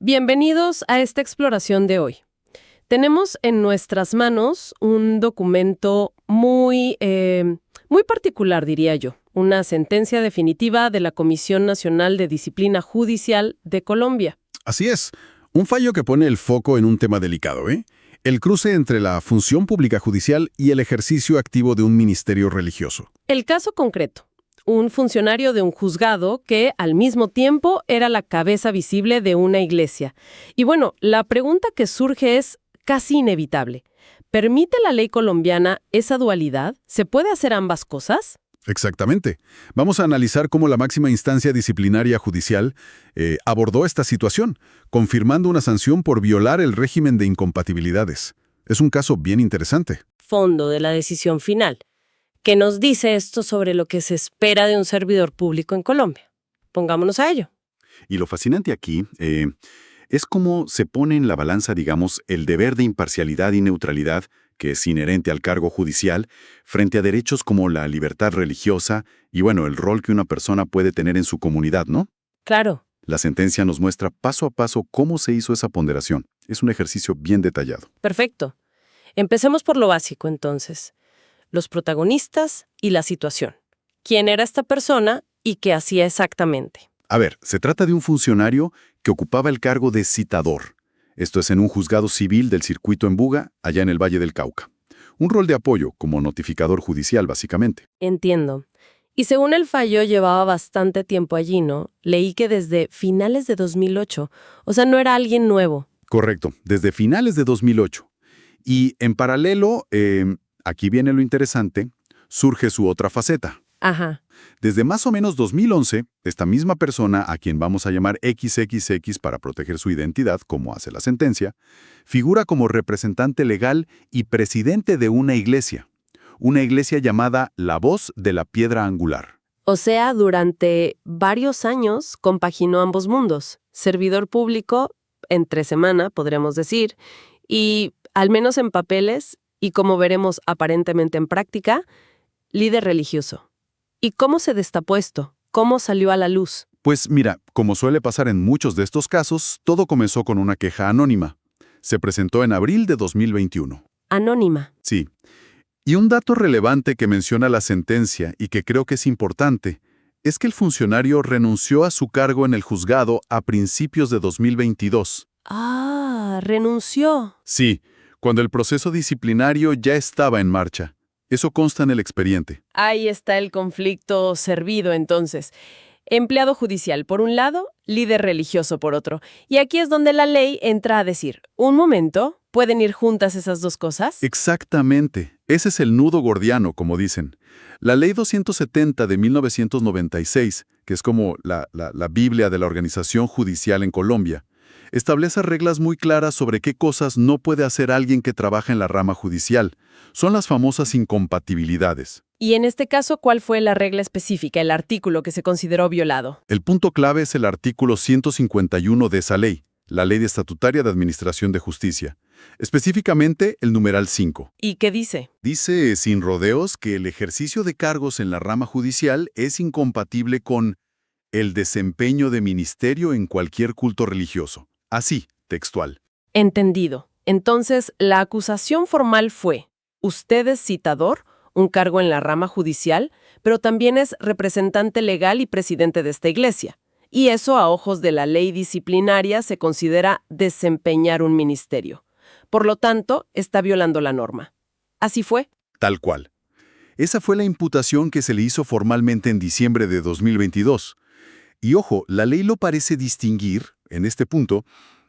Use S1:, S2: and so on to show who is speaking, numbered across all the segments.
S1: Bienvenidos a esta exploración de hoy. Tenemos en nuestras manos un documento muy particular, diría yo, una sentencia definitiva de la Comisión Nacional de Disciplina Judicial de Colombia.
S2: Así es, un fallo que pone el foco en un tema delicado, ¿eh? El cruce entre la función pública judicial y el ejercicio activo de un ministerio religioso.
S1: El caso concreto: un funcionario de un juzgado que, al mismo tiempo, era la cabeza visible de una iglesia. Y bueno, la pregunta que surge es casi inevitable. ¿Permite la ley colombiana esa dualidad? ¿Se puede hacer ambas cosas?
S2: Exactamente. Vamos a analizar cómo la máxima instancia disciplinaria judicial abordó esta situación, confirmando una sanción por violar el régimen de incompatibilidades. Es un caso bien interesante.
S1: Fondo de la decisión final. ¿Qué nos dice esto sobre lo que se espera de un servidor público en Colombia? Pongámonos a ello.
S3: Y lo fascinante aquí es cómo se pone en la balanza, digamos, el deber de imparcialidad y neutralidad que es inherente al cargo judicial, frente a derechos como la libertad religiosa y, bueno, el rol que una persona puede tener en su comunidad, ¿no?
S1: Claro.
S3: La sentencia nos muestra paso a paso cómo se hizo esa ponderación. Es un ejercicio bien detallado.
S1: Perfecto. Empecemos por lo básico, entonces. Los protagonistas y la situación. ¿Quién era esta persona y qué hacía exactamente?
S3: A ver, se trata de un funcionario que ocupaba el cargo de citador. Esto es en un juzgado civil del circuito en Buga, allá en el Valle del Cauca. Un rol de apoyo, como notificador judicial, básicamente.
S1: Entiendo. Y según el fallo, llevaba bastante tiempo allí, ¿no? Leí que desde finales de 2008. O sea, no era alguien nuevo.
S3: Correcto, desde finales de 2008. Y en paralelo, aquí viene lo interesante, surge su otra faceta.
S1: Ajá.
S3: Desde más o menos 2011, esta misma persona, a quien vamos a llamar XXX para proteger su identidad, como hace la sentencia, figura como representante legal y presidente de una iglesia llamada La Voz de la Piedra Angular.
S1: O sea, durante varios años compaginó ambos mundos. Servidor público, entre semana, podríamos decir, y, al menos en papeles, y como veremos aparentemente en práctica, líder religioso. ¿Y cómo se destapó esto? ¿Cómo salió a la luz?
S3: Pues mira, como suele pasar en muchos de estos casos, todo comenzó con una queja anónima. Se presentó en abril de 2021.
S1: Anónima.
S3: Sí. Y un dato relevante que menciona la sentencia y que creo que es importante, es que el funcionario renunció a su cargo en el juzgado a principios de 2022.
S1: Ah, renunció.
S3: Sí, cuando el proceso disciplinario ya estaba en marcha. Eso consta en el expediente.
S1: Ahí está el conflicto servido, entonces. Empleado judicial por un lado, líder religioso por otro. Y aquí es donde la ley entra a decir, un momento, ¿pueden ir juntas esas dos cosas?
S3: Exactamente. Ese es el nudo gordiano, como dicen. La Ley 270 de 1996, que es como la Biblia de la organización judicial en Colombia, establece reglas muy claras sobre qué cosas no puede hacer alguien que trabaja en la rama judicial. Son las famosas incompatibilidades.
S1: Y en este caso, ¿cuál fue la regla específica, el artículo que se consideró violado?
S3: El punto clave es el artículo 151 de esa ley, la Ley Estatutaria de Administración de Justicia. Específicamente, el numeral 5.
S1: ¿Y qué dice?
S3: Dice, sin rodeos, que el ejercicio de cargos en la rama judicial es incompatible con el desempeño de ministerio en cualquier culto religioso. Así, textual.
S1: Entendido. Entonces, la acusación formal fue: usted es citador, un cargo en la rama judicial, pero también es representante legal y presidente de esta iglesia. Y eso, a ojos de la ley disciplinaria, se considera desempeñar un ministerio. Por lo tanto, está violando la norma. ¿Así fue?
S3: Tal cual. Esa fue la imputación que se le hizo formalmente en diciembre de 2022. Y ojo, la ley lo parece distinguir, en este punto,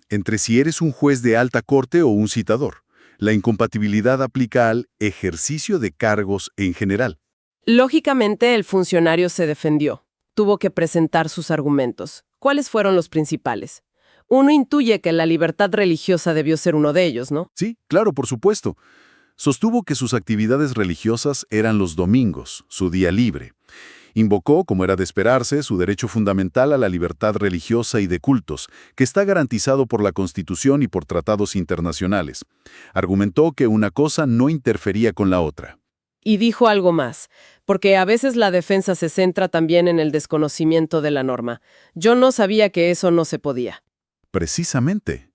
S3: entre si eres un juez de alta corte o un citador. La incompatibilidad aplica al ejercicio de cargos en general.
S1: Lógicamente, el funcionario se defendió. Tuvo que presentar sus argumentos. ¿Cuáles fueron los principales? Uno intuye que la libertad religiosa debió ser uno de ellos, ¿no?
S3: Sí, claro, por supuesto. Sostuvo que sus actividades religiosas eran los domingos, su día libre. Invocó, como era de esperarse, su derecho fundamental a la libertad religiosa y de cultos, que está garantizado por la Constitución y por tratados internacionales. Argumentó que una cosa no interfería con la otra.
S1: Y dijo algo más, porque a veces la defensa se centra también en el desconocimiento de la norma. Yo no sabía que eso no se podía.
S3: Precisamente.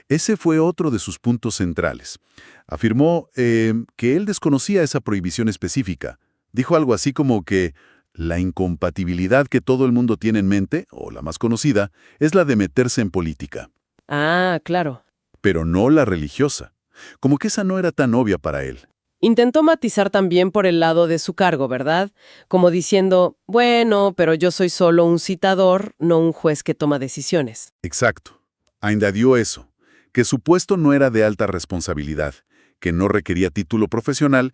S3: Ese fue otro de sus puntos centrales. Afirmó que él desconocía esa prohibición específica. Dijo algo así como que la incompatibilidad que todo el mundo tiene en mente, o la más conocida, es la de meterse en política,
S1: Ah, claro.
S3: pero no la religiosa. Como que esa no era tan obvia para él.
S1: Intentó matizar también por el lado de su cargo, ¿verdad? Como diciendo, bueno, pero yo soy solo un citador, no un juez que toma decisiones.
S3: Exacto. Añadió eso, que su puesto no era de alta responsabilidad, que no requería título profesional,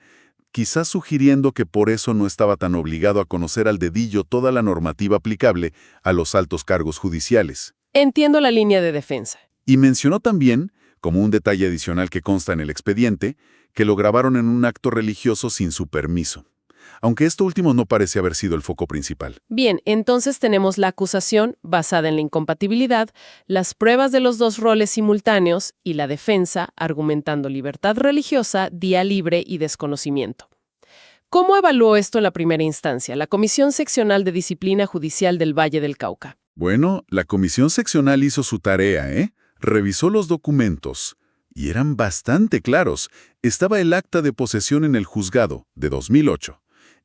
S3: quizás sugiriendo que por eso no estaba tan obligado a conocer al dedillo toda la normativa aplicable a los altos cargos judiciales.
S1: Entiendo la línea de defensa.
S3: Y mencionó también, como un detalle adicional que consta en el expediente, que lo grabaron en un acto religioso sin su permiso, aunque esto último no parece haber sido el foco principal.
S1: Bien, entonces tenemos la acusación basada en la incompatibilidad, las pruebas de los dos roles simultáneos y la defensa argumentando libertad religiosa, día libre y desconocimiento. ¿Cómo evaluó esto en la primera instancia, la Comisión Seccional de Disciplina Judicial del Valle del Cauca?
S3: Bueno, la comisión seccional hizo su tarea, Revisó los documentos. Y eran bastante claros. Estaba el acta de posesión en el juzgado, de 2008.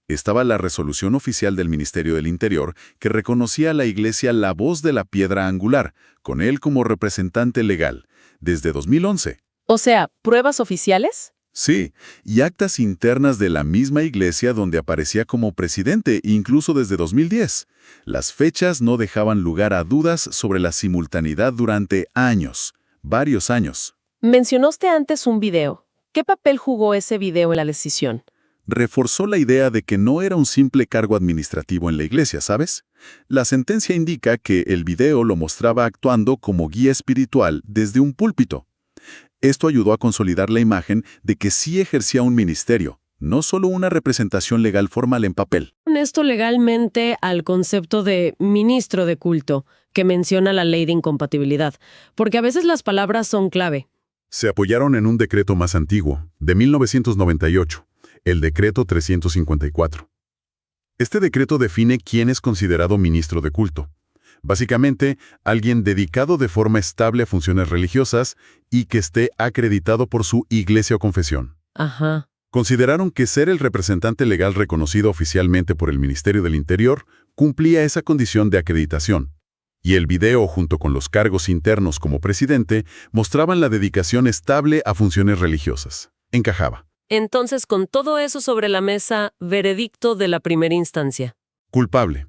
S3: Estaba la resolución oficial del Ministerio del Interior que reconocía a la Iglesia la voz de la piedra angular, con él como representante legal, desde 2011.
S1: O sea, ¿pruebas oficiales?
S3: Sí, y actas internas de la misma Iglesia donde aparecía como presidente, incluso desde 2010. Las fechas no dejaban lugar a dudas sobre la simultaneidad durante años, varios años.
S1: Mencionaste antes un video. ¿Qué papel jugó ese video en la decisión?
S3: Reforzó la idea de que no era un simple cargo administrativo en la iglesia, ¿sabes? La sentencia indica que el video lo mostraba actuando como guía espiritual desde un púlpito. Esto ayudó a consolidar la imagen de que sí ejercía un ministerio, no solo una representación legal formal en papel.
S1: Esto legalmente al concepto de ministro de culto, que menciona la ley de incompatibilidad, porque a veces las palabras son clave.
S2: Se apoyaron en un decreto más antiguo, de 1998, el Decreto 354. Este decreto define quién es considerado ministro de culto. Básicamente, alguien dedicado de forma estable a funciones religiosas y que esté acreditado por su iglesia o confesión.
S1: Ajá.
S2: Consideraron que ser el representante legal reconocido oficialmente por el Ministerio del Interior cumplía esa condición de acreditación. Y el video, junto con los cargos internos como presidente, mostraban la dedicación estable a funciones religiosas. Encajaba.
S1: Entonces, con todo eso sobre la mesa, veredicto de la primera instancia.
S2: Culpable.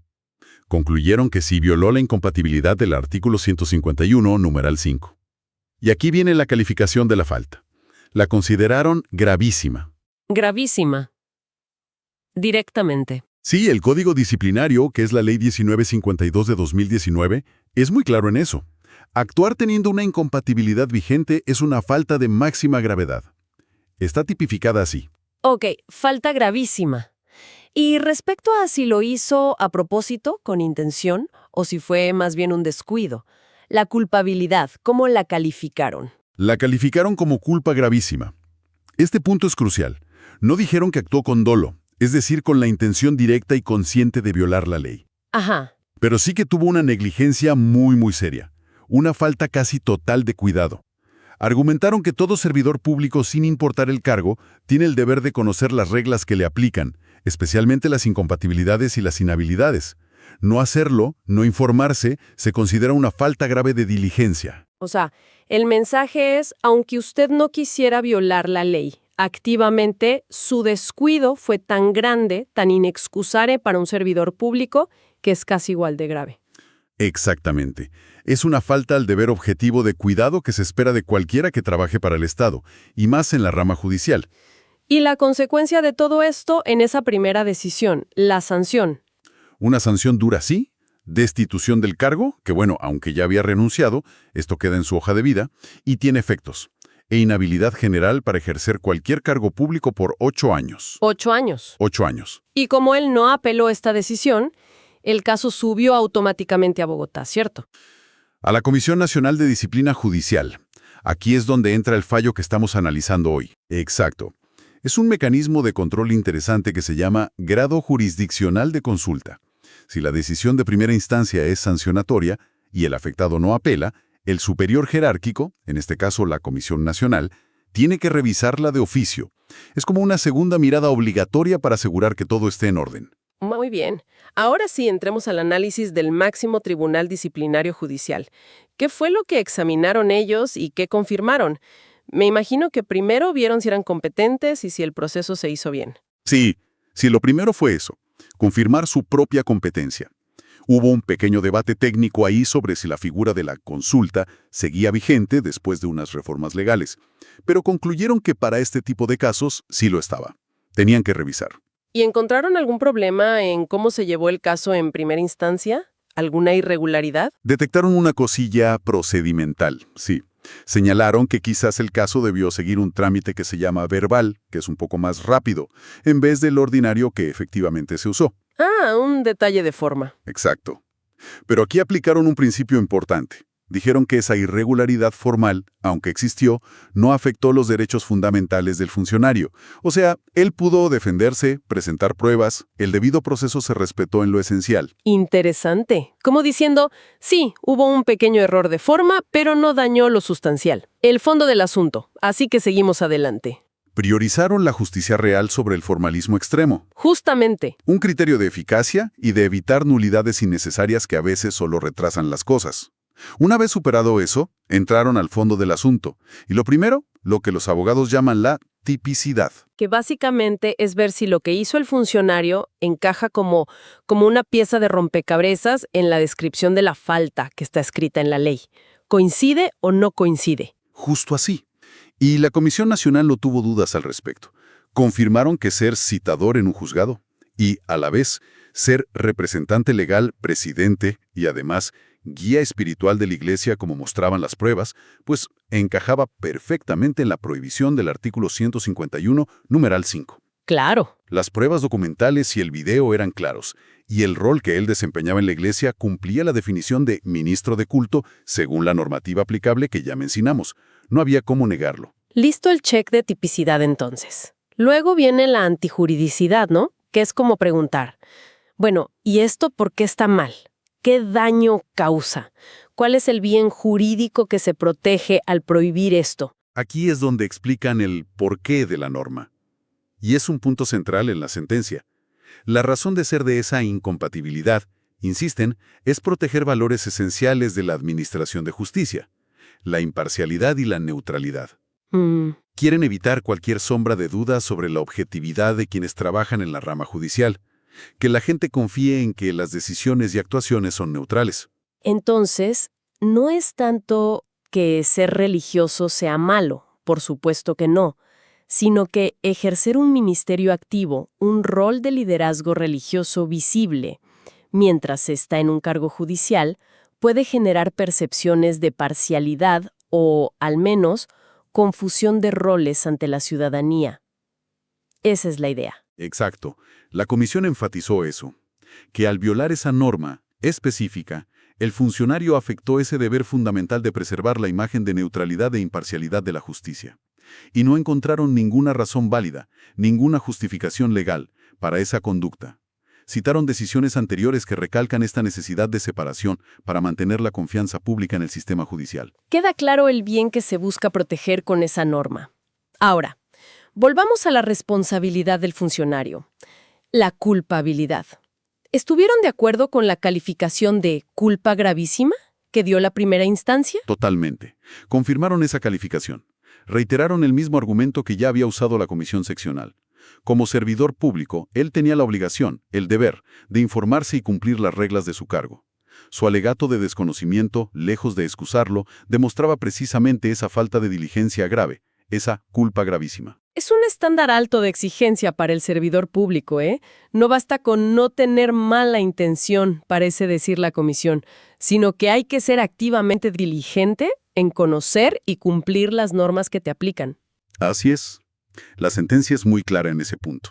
S2: Concluyeron que sí violó la incompatibilidad del artículo 151, numeral 5. Y aquí viene la calificación de la falta. La consideraron gravísima.
S1: Gravísima. Directamente.
S2: Sí, el Código Disciplinario, que es la Ley 1952 de 2019, es muy claro en eso. Actuar teniendo una incompatibilidad vigente es una falta de máxima gravedad. Está tipificada así.
S1: Ok, falta gravísima. Y respecto a si lo hizo a propósito, con intención, o si fue más bien un descuido, la culpabilidad, ¿cómo la calificaron?
S2: La calificaron como culpa gravísima. Este punto es crucial. No dijeron que actuó con dolo, es decir, con la intención directa y consciente de violar la ley.
S1: Ajá.
S2: Pero sí que tuvo una negligencia muy seria, una falta casi total de cuidado. Argumentaron que todo servidor público, sin importar el cargo, tiene el deber de conocer las reglas que le aplican, especialmente las incompatibilidades y las inhabilidades. No hacerlo, no informarse, se considera una falta grave de diligencia.
S1: O sea, el mensaje es, aunque usted no quisiera violar la ley, activamente su descuido fue tan grande, tan inexcusable para un servidor público, que es casi igual de grave.
S2: Exactamente. Es una falta al deber objetivo de cuidado que se espera de cualquiera que trabaje para el Estado, y más en la rama judicial.
S1: Y la consecuencia de todo esto en esa primera decisión, la sanción.
S2: Una sanción dura, sí, destitución del cargo, que bueno, aunque ya había renunciado, esto queda en su hoja de vida, y tiene efectos, e inhabilidad general para ejercer cualquier cargo público por 8 años.
S1: 8 años.
S2: 8 años.
S1: Y como él no apeló esta decisión, el caso subió automáticamente a Bogotá, ¿cierto?
S2: A la Comisión Nacional de Disciplina Judicial. Aquí es donde entra el fallo que estamos analizando hoy. Exacto. Es un mecanismo de control interesante que se llama grado jurisdiccional de consulta. Si la decisión de primera instancia es sancionatoria y el afectado no apela,
S3: El superior jerárquico, en este caso la Comisión Nacional, tiene que revisarla de oficio. Es como una segunda mirada obligatoria para asegurar que todo esté en orden.
S1: Muy bien. Ahora sí, entremos al análisis del máximo Tribunal Disciplinario Judicial. ¿Qué fue lo que examinaron ellos y qué confirmaron? Me imagino que primero vieron si eran competentes y si el proceso se hizo bien.
S3: Sí, lo primero fue eso, confirmar su propia competencia. Hubo un pequeño debate técnico ahí sobre si la figura de la consulta seguía vigente después de unas reformas legales, pero concluyeron que para este tipo de casos sí lo estaba. Tenían que revisar.
S1: ¿Y encontraron algún problema en cómo se llevó el caso en primera instancia? ¿Alguna irregularidad?
S3: Detectaron una cosilla procedimental, sí. Señalaron que quizás el caso debió seguir un trámite que se llama verbal, que es un poco más rápido, en vez del ordinario que efectivamente se usó.
S1: Ah, un detalle de forma.
S3: Exacto. Pero aquí aplicaron un principio importante. Dijeron que esa irregularidad formal, aunque existió, no afectó los derechos fundamentales del funcionario. O sea, él pudo defenderse, presentar pruebas, el debido proceso se respetó en lo esencial.
S1: Interesante. Como diciendo, sí, hubo un pequeño error de forma, pero no dañó lo sustancial. El fondo del asunto. Así que seguimos adelante.
S3: Priorizaron la justicia real sobre el formalismo extremo.
S1: Justamente.
S3: Un criterio de eficacia y de evitar nulidades innecesarias que a veces solo retrasan las cosas. Una vez superado eso, entraron al fondo del asunto. Y lo primero, lo que los abogados llaman la tipicidad.
S1: Que básicamente es ver si lo que hizo el funcionario encaja como una pieza de rompecabezas en la descripción de la falta que está escrita en la ley. ¿Coincide o no coincide?
S3: Justo así. Y la Comisión Nacional no tuvo dudas al respecto. Confirmaron que ser citador en un juzgado y, a la vez, ser representante legal, presidente y, además, guía espiritual de la Iglesia, como mostraban las pruebas, pues encajaba perfectamente en la prohibición del artículo 151, numeral 5.
S1: Claro.
S3: Las pruebas documentales y el video eran claros, y el rol que él desempeñaba en la Iglesia cumplía la definición de ministro de culto según la normativa aplicable que ya mencionamos. No había cómo negarlo.
S1: Listo el check de tipicidad entonces. Luego viene la antijuridicidad, ¿no? Que es como preguntar, bueno, ¿y esto por qué está mal? ¿Qué daño causa? ¿Cuál es el bien jurídico que se protege al prohibir esto?
S3: Aquí es donde explican el porqué de la norma. Y es un punto central en la sentencia. La razón de ser de esa incompatibilidad, insisten, es proteger valores esenciales de la administración de justicia, la imparcialidad y la neutralidad. Quieren evitar cualquier sombra de duda sobre la objetividad de quienes trabajan en la rama judicial, que la gente confíe en que las decisiones y actuaciones son neutrales.
S1: Entonces, no es tanto que ser religioso sea malo, por supuesto que no, sino que ejercer un ministerio activo, un rol de liderazgo religioso visible, mientras se está en un cargo judicial, puede generar percepciones de parcialidad o, al menos, confusión de roles ante la ciudadanía. Esa es la idea.
S3: Exacto. La comisión enfatizó eso, que al violar esa norma específica, el funcionario afectó ese deber fundamental de preservar la imagen de neutralidad e imparcialidad de la justicia. Y no encontraron ninguna razón válida, ninguna justificación legal para esa conducta. Citaron decisiones anteriores que recalcan esta necesidad de separación para mantener la confianza pública en el sistema judicial.
S1: Queda claro el bien que se busca proteger con esa norma. Ahora, volvamos a la responsabilidad del funcionario. La culpabilidad. ¿Estuvieron de acuerdo con la calificación de culpa gravísima que dio la primera instancia?
S3: Totalmente. Confirmaron esa calificación. Reiteraron el mismo argumento que ya había usado la comisión seccional. Como servidor público, él tenía la obligación, el deber, de informarse y cumplir las reglas de su cargo. Su alegato de desconocimiento, lejos de excusarlo, demostraba precisamente esa falta de diligencia grave, esa culpa gravísima.
S1: Es un estándar alto de exigencia para el servidor público, ¿eh? No basta con no tener mala intención, parece decir la comisión, sino que hay que ser activamente diligente en conocer y cumplir las normas que te aplican.
S3: Así es. La sentencia es muy clara en ese punto.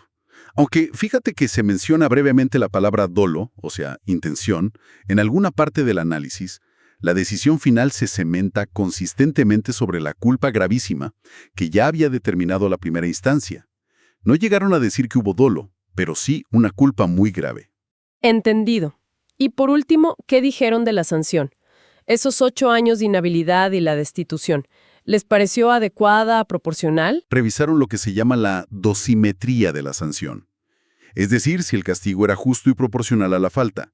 S3: Aunque fíjate que se menciona brevemente la palabra dolo, o sea, intención, en alguna parte del análisis, la decisión final se cementa consistentemente sobre la culpa gravísima que ya había determinado la primera instancia. No llegaron a decir que hubo dolo, pero sí una culpa muy grave.
S1: Entendido. Y por último, ¿qué dijeron de la sanción? Esos 8 años de inhabilidad y la destitución, ¿les pareció adecuada, proporcional?
S3: Revisaron lo que se llama la dosimetría de la sanción. Es decir, si el castigo era justo y proporcional a la falta.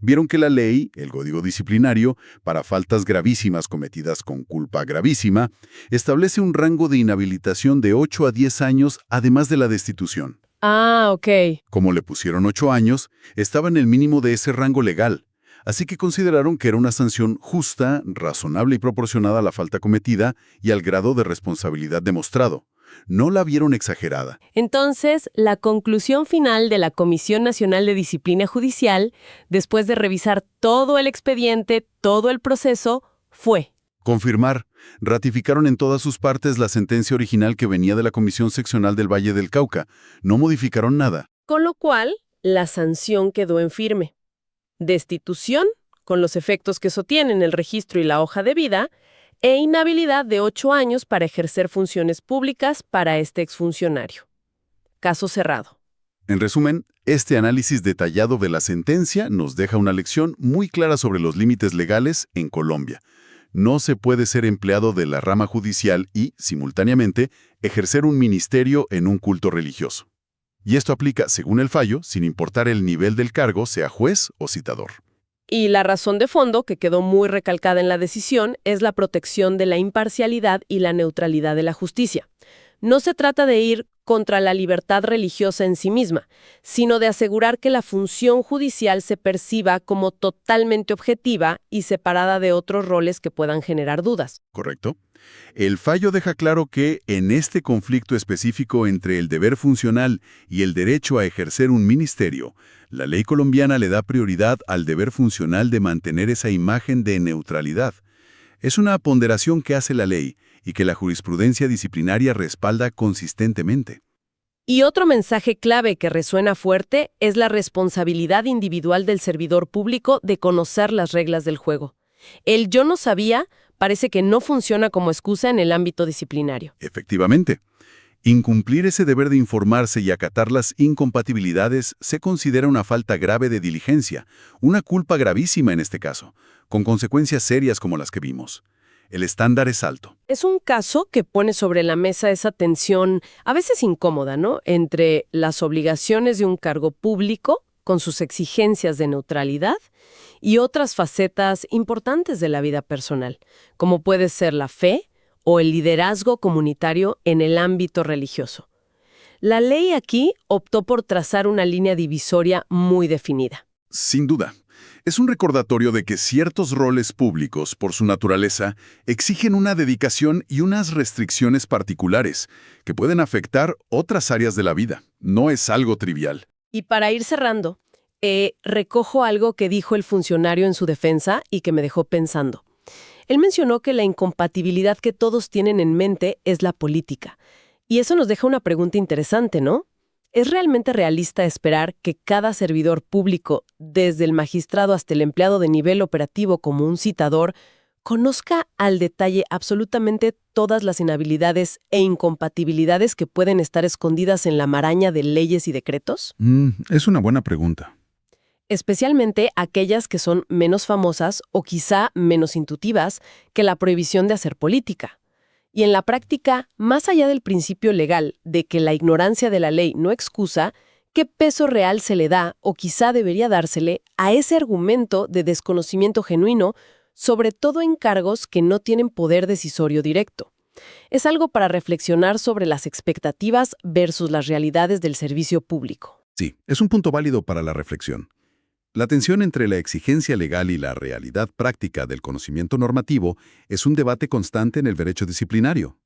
S3: Vieron que la ley, el código disciplinario, para faltas gravísimas cometidas con culpa gravísima, establece un rango de inhabilitación de 8 a 10 años, además de la destitución.
S1: Ah, ok.
S3: Como le pusieron 8 años, estaba en el mínimo de ese rango legal. Así que consideraron que era una sanción justa, razonable y proporcionada a la falta cometida y al grado de responsabilidad demostrado. No la vieron exagerada.
S1: Entonces, la conclusión final de la Comisión Nacional de Disciplina Judicial, después de revisar todo el expediente, todo el proceso, fue:
S3: Confirmar. Ratificaron en todas sus partes la sentencia original que venía de la Comisión Seccional del Valle del Cauca. No modificaron nada.
S1: con lo cual, la sanción quedó en firme. Destitución, con los efectos que eso tiene en el registro y la hoja de vida, e inhabilidad de 8 años para ejercer funciones públicas para este exfuncionario. Caso cerrado.
S3: En resumen, este análisis detallado de la sentencia nos deja una lección muy clara sobre los límites legales en Colombia. No se puede ser empleado de la rama judicial y, simultáneamente, ejercer un ministerio en un culto religioso. Y esto aplica, según el fallo, sin importar el nivel del cargo, sea juez o citador.
S1: Y la razón de fondo, que quedó muy recalcada en la decisión, es la protección de la imparcialidad y la neutralidad de la justicia. No se trata de ir contra la libertad religiosa en sí misma, sino de asegurar que la función judicial se perciba como totalmente objetiva y separada de otros roles que puedan generar dudas.
S3: ¿Correcto? El fallo deja claro que, en este conflicto específico entre el deber funcional y el derecho a ejercer un ministerio, la ley colombiana le da prioridad al deber funcional de mantener esa imagen de neutralidad. Es una ponderación que hace la ley y que la jurisprudencia disciplinaria respalda consistentemente.
S1: Y otro mensaje clave que resuena fuerte es la responsabilidad individual del servidor público de conocer las reglas del juego. El "yo no sabía" parece que no funciona como excusa en el ámbito disciplinario.
S3: Efectivamente. Incumplir ese deber de informarse y acatar las incompatibilidades se considera una falta grave de diligencia, una culpa gravísima en este caso, con consecuencias serias como las que vimos. El estándar es alto.
S1: Es un caso que pone sobre la mesa esa tensión, a veces incómoda, ¿no?, entre las obligaciones de un cargo público, con sus exigencias de neutralidad, y otras facetas importantes de la vida personal, como puede ser la fe o el liderazgo comunitario en el ámbito religioso. La ley aquí optó por trazar una línea divisoria muy definida.
S3: Sin duda. Es un recordatorio de que ciertos roles públicos, por su naturaleza, exigen una dedicación y unas restricciones particulares que pueden afectar otras áreas de la vida. No es algo trivial.
S1: Y para ir cerrando, recojo algo que dijo el funcionario en su defensa y que me dejó pensando. Él mencionó que la incompatibilidad que todos tienen en mente es la política. Y eso nos deja una pregunta interesante, ¿no? ¿Es realmente realista esperar que cada servidor público, desde el magistrado hasta el empleado de nivel operativo como un citador, conozca al detalle absolutamente todas las inhabilidades e incompatibilidades que pueden estar escondidas en la maraña de leyes y decretos?
S2: Es una buena pregunta.
S1: Especialmente aquellas que son menos famosas o quizá menos intuitivas que la prohibición de hacer política. Y en la práctica, más allá del principio legal de que la ignorancia de la ley no excusa, ¿qué peso real se le da o quizá debería dársele a ese argumento de desconocimiento genuino, sobre todo en cargos que no tienen poder decisorio directo? Es algo para reflexionar sobre las expectativas versus las realidades del servicio público.
S2: Sí, es un punto válido para la reflexión. La tensión entre la exigencia legal y la realidad práctica del conocimiento normativo es un debate constante en el derecho disciplinario.